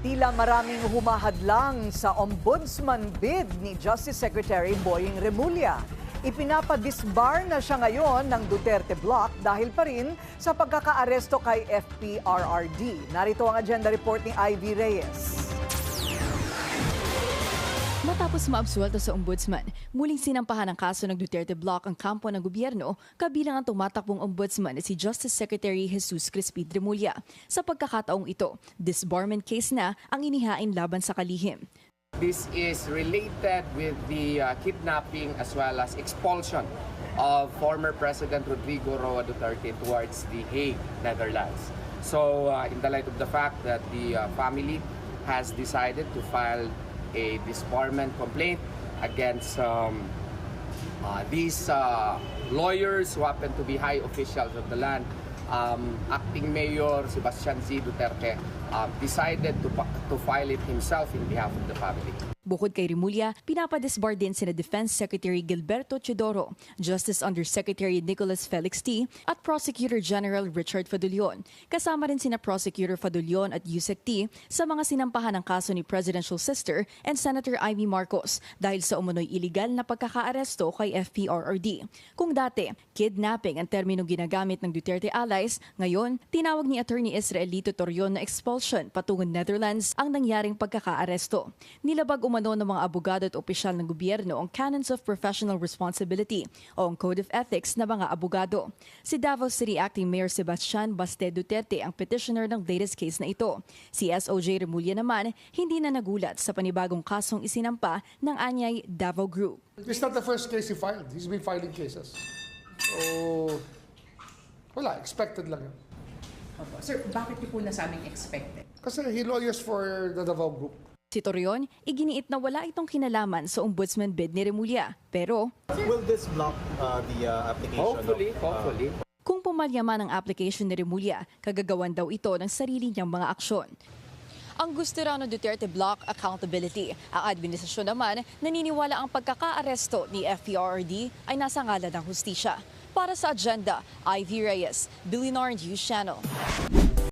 Tila maraming humahadlang sa ombudsman bid ni Justice Secretary Boying Remulla. Ipinapadisbar na siya ngayon ng Duterte Bloc dahil pa rin sa pagkakaaresto kay FPRRD. Narito ang agenda report ni Ivy Reyes. Matapos maabsuelto sa ombudsman, muling sinampahan ng kaso ng Duterte Bloc ang kampo ng gobyerno, kabilang ang tumatakbong ombudsman na si Justice Secretary Jesus Crispin Remulla. Sa pagkakataong ito, disbarment case na ang inihain laban sa kalihim. This is related with the kidnapping as well as expulsion of former President Rodrigo Roa Duterte towards The Hague, Netherlands. So in the light of the fact that the family has decided to file a disbarment complaint against these lawyers who happen to be high officials of the land, Acting Mayor Sebastian Z. Duterte decided to file it himself in behalf of the family. Bukod kay Remulla, pinapadisbar din sina Defense Secretary Gilberto Teodoro, Justice Undersecretary Nicholas Felix T. at Prosecutor General Richard Fadulion. Kasama rin sina Prosecutor Fadulion at Yusek T. sa mga sinampahan ng kaso ni Presidential Sister and Senator Amy Marcos dahil sa umunoy iligal na pagkakaaresto kay FPRRD. Kung dati, kidnapping ang terminong ginagamit ng Duterte allies, ngayon, tinawag ni Attorney Israelito Torion na expulsion patungong Netherlands ang nangyaring pagkakaaresto. Nilabag umano ng mga abogado at opisyal ng gobyerno ang Canons of Professional Responsibility o ang Code of Ethics na mga abogado. Si Davao City Acting Mayor Sebastian Baste Duterte ang petitioner ng latest case na ito. Si SOJ Remulla naman hindi na nagulat sa panibagong kasong isinampa ng Anyay Davao Group. This is not the first case he filed. He's been filing cases. So, wala, expected lang yun. Opo. Sir, bakit niyo po nasabing expected? Kasi he lawyers for the Davao Group. Si Torion, iginiit na wala itong kinalaman sa ombudsman bid ni Remulla. Pero, will this block the application? Hopefully. kung pumalyaman ang application ni Remulla, kagagawan daw ito ng sarili niyang mga aksyon. Ang gusto raw ng Duterte Bloc, accountability. Ang administrasyon naman, naniniwala ang pagkakaaresto ni FPRRD ay nasa ngalan ng hustisya. Para sa agenda, Ivy Reyes, Billionaire News Channel.